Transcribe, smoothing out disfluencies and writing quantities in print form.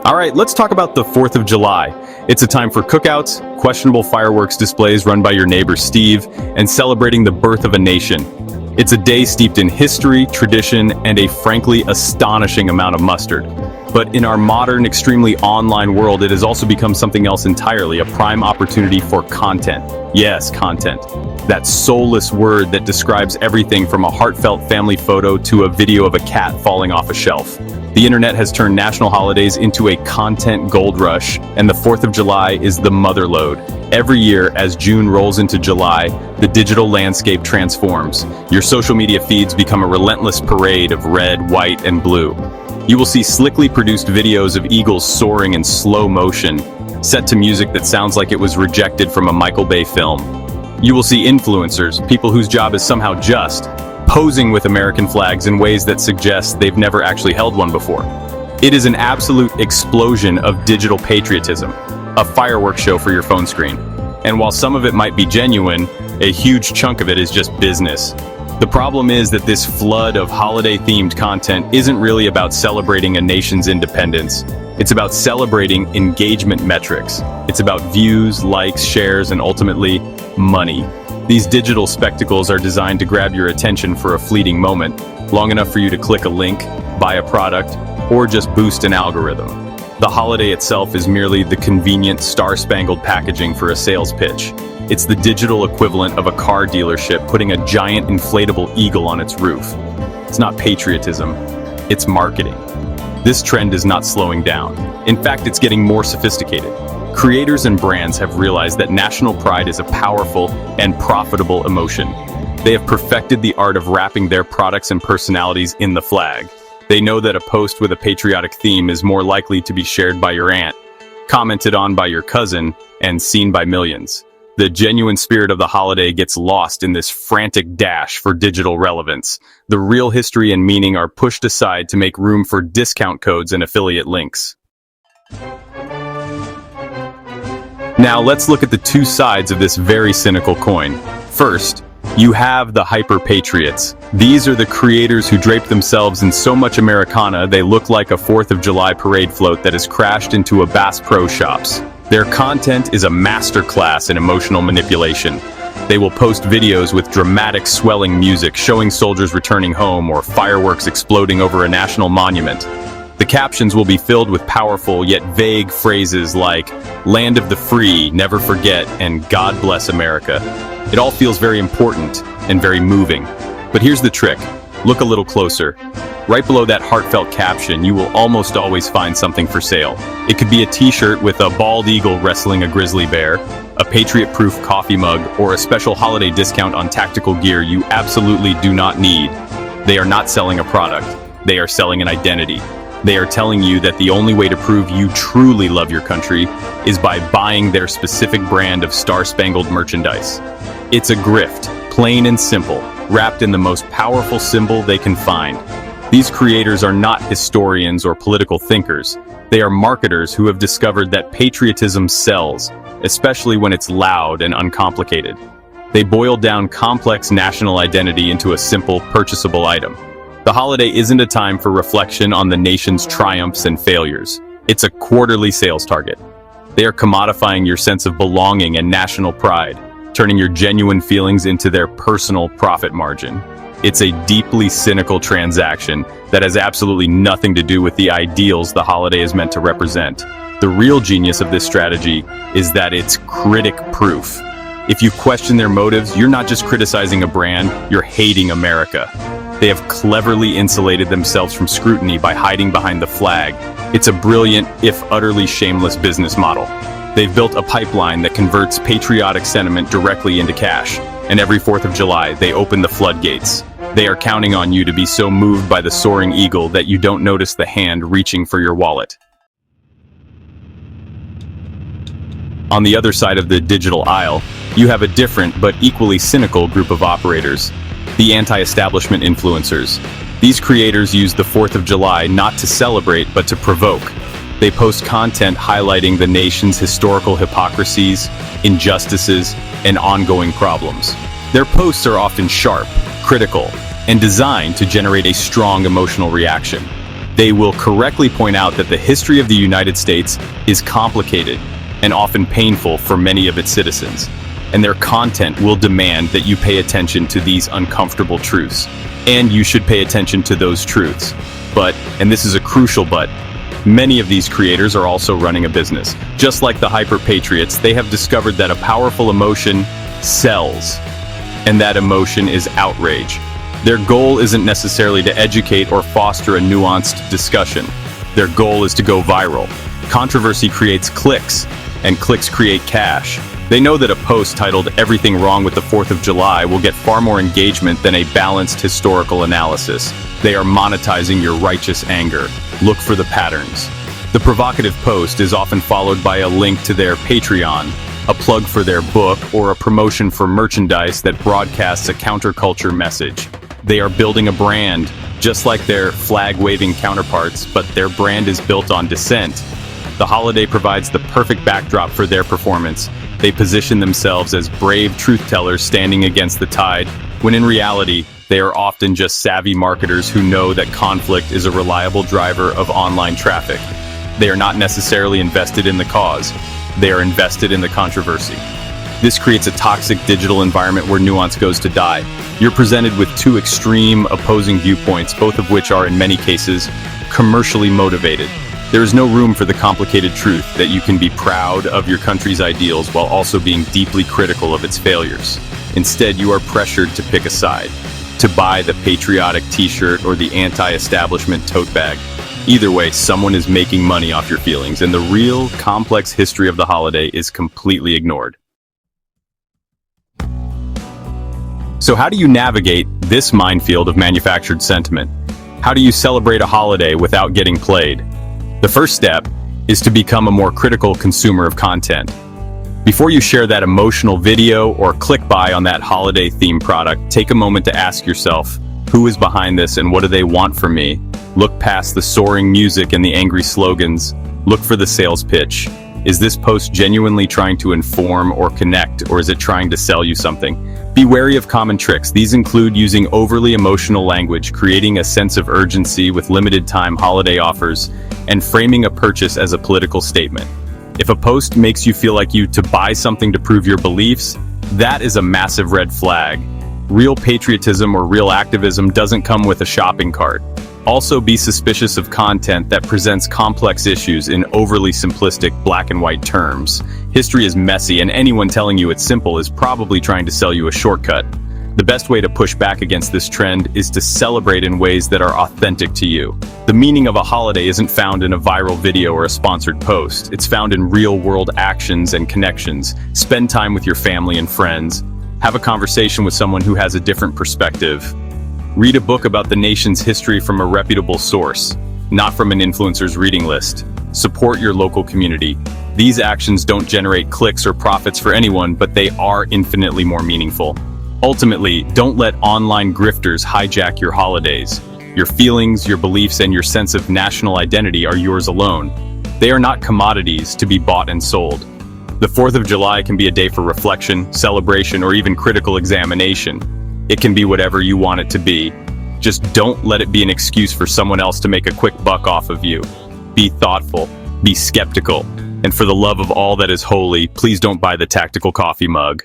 All right, let's talk about the 4th of July. It's a time for cookouts, questionable fireworks displays run by your neighbor Steve, and celebrating the birth of a nation. It's a day steeped in history, tradition, and a frankly astonishing amount of mustard. But in our modern, extremely online world, it has also become something else entirely, a prime opportunity for content. Yes, content. That soulless word that describes everything from a heartfelt family photo to a video of a cat falling off a shelf. The internet has turned national holidays into a content gold rush, and the 4th of July is the motherlode. Every year, as June rolls into July, the digital landscape transforms. Your social media feeds become a relentless parade of red, white, and blue. You will see slickly produced videos of eagles soaring in slow motion, set to music that sounds like it was rejected from a Michael Bay film. You will see influencers, people whose job is somehow just, posing with American flags in ways that suggest they've never actually held one before. It is an absolute explosion of digital patriotism, a fireworks show for your phone screen. And while some of it might be genuine, a huge chunk of it is just business. The problem is that this flood of holiday-themed content isn't really about celebrating a nation's independence. It's about celebrating engagement metrics. It's about views, likes, shares, and ultimately, money. These digital spectacles are designed to grab your attention for a fleeting moment, long enough for you to click a link, buy a product, or just boost an algorithm. The holiday itself is merely the convenient star-spangled packaging for a sales pitch. It's the digital equivalent of a car dealership putting a giant inflatable eagle on its roof. It's not patriotism, it's marketing. This trend is not slowing down. In fact, it's getting more sophisticated. Creators and brands have realized that national pride is a powerful and profitable emotion. They have perfected the art of wrapping their products and personalities in the flag. They know that a post with a patriotic theme is more likely to be shared by your aunt, commented on by your cousin, and seen by millions. The genuine spirit of the holiday gets lost in this frantic dash for digital relevance. The real history and meaning are pushed aside to make room for discount codes and affiliate links. Now let's look at the two sides of this very cynical coin. First, you have the hyper-patriots. These are the creators who drape themselves in so much Americana they look like a 4th of July parade float that has crashed into a Bass Pro Shops. Their content is a masterclass in emotional manipulation. They will post videos with dramatic swelling music showing soldiers returning home or fireworks exploding over a national monument. The captions will be filled with powerful yet vague phrases like "Land of the Free, Never Forget," and "God Bless America." It all feels very important and very moving. But here's the trick. Look a little closer. Right below that heartfelt caption, you will almost always find something for sale. It could be a t-shirt with a bald eagle wrestling a grizzly bear, a Patriot-proof coffee mug, or a special holiday discount on tactical gear you absolutely do not need. They are not selling a product. They are selling an identity. They are telling you that the only way to prove you truly love your country is by buying their specific brand of star-spangled merchandise. It's a grift, plain and simple, wrapped in the most powerful symbol they can find. These creators are not historians or political thinkers. They are marketers who have discovered that patriotism sells, especially when it's loud and uncomplicated. They boil down complex national identity into a simple, purchasable item. The holiday isn't a time for reflection on the nation's triumphs and failures. It's a quarterly sales target. They are commodifying your sense of belonging and national pride, turning your genuine feelings into their personal profit margin. It's a deeply cynical transaction that has absolutely nothing to do with the ideals the holiday is meant to represent. The real genius of this strategy is that it's critic-proof. If you question their motives, you're not just criticizing a brand, you're hating America. They have cleverly insulated themselves from scrutiny by hiding behind the flag. It's a brilliant, if utterly shameless business model. They've built a pipeline that converts patriotic sentiment directly into cash, and every 4th of July, they open the floodgates. They are counting on you to be so moved by the soaring eagle that you don't notice the hand reaching for your wallet. On the other side of the digital aisle, you have a different but equally cynical group of operators, the anti-establishment influencers. These creators use the 4th of July not to celebrate but to provoke. They post content highlighting the nation's historical hypocrisies, injustices, and ongoing problems. Their posts are often sharp, critical, and designed to generate a strong emotional reaction. They will correctly point out that the history of the United States is complicated and often painful for many of its citizens, and their content will demand that you pay attention to these uncomfortable truths. And you should pay attention to those truths. But, and this is a crucial but, many of these creators are also running a business. Just like the hyper-patriots, they have discovered that a powerful emotion sells, and that emotion is outrage. Their goal isn't necessarily to educate or foster a nuanced discussion. Their goal is to go viral. Controversy creates clicks, and clicks create cash. They know that a post titled "Everything Wrong with the 4th of July" will get far more engagement than a balanced historical analysis. They are monetizing your righteous anger. Look for the patterns. The provocative post is often followed by a link to their Patreon, a plug for their book, or a promotion for merchandise that broadcasts a counterculture message. They are building a brand, just like their flag-waving counterparts, but their brand is built on dissent. The holiday provides the perfect backdrop for their performance. They position themselves as brave truth-tellers standing against the tide, when in reality, they are often just savvy marketers who know that conflict is a reliable driver of online traffic. They are not necessarily invested in the cause. They are invested in the controversy. This creates a toxic digital environment where nuance goes to die. You're presented with two extreme, opposing viewpoints, both of which are, in many cases, commercially motivated. There is no room for the complicated truth that you can be proud of your country's ideals while also being deeply critical of its failures. Instead, you are pressured to pick a side, to buy the patriotic t-shirt or the anti-establishment tote bag. Either way, someone is making money off your feelings, and the real, complex history of the holiday is completely ignored. So how do you navigate this minefield of manufactured sentiment? How do you celebrate a holiday without getting played? The first step is to become a more critical consumer of content. Before you share that emotional video or click buy on that holiday-themed product, take a moment to ask yourself, who is behind this and what do they want from me? Look past the soaring music and the angry slogans. Look for the sales pitch. Is this post genuinely trying to inform or connect, or is it trying to sell you something? Be wary of common tricks. These include using overly emotional language, creating a sense of urgency with limited-time holiday offers, and framing a purchase as a political statement. If a post makes you feel like you to buy something to prove your beliefs, that is a massive red flag. Real patriotism or real activism doesn't come with a shopping cart. Also, be suspicious of content that presents complex issues in overly simplistic black and white terms. History is messy, and anyone telling you it's simple is probably trying to sell you a shortcut. The best way to push back against this trend is to celebrate in ways that are authentic to you. The meaning of a holiday isn't found in a viral video or a sponsored post. It's found in real-world actions and connections. Spend time with your family and friends. Have a conversation with someone who has a different perspective. Read a book about the nation's history from a reputable source, not from an influencer's reading list. Support your local community. These actions don't generate clicks or profits for anyone, but they are infinitely more meaningful. Ultimately, don't let online grifters hijack your holidays. Your feelings, your beliefs, and your sense of national identity are yours alone. They are not commodities to be bought and sold. The 4th of July can be a day for reflection, celebration, or even critical examination. It can be whatever you want it to be. Just don't let it be an excuse for someone else to make a quick buck off of you. Be thoughtful, be skeptical, and for the love of all that is holy, please don't buy the tactical coffee mug.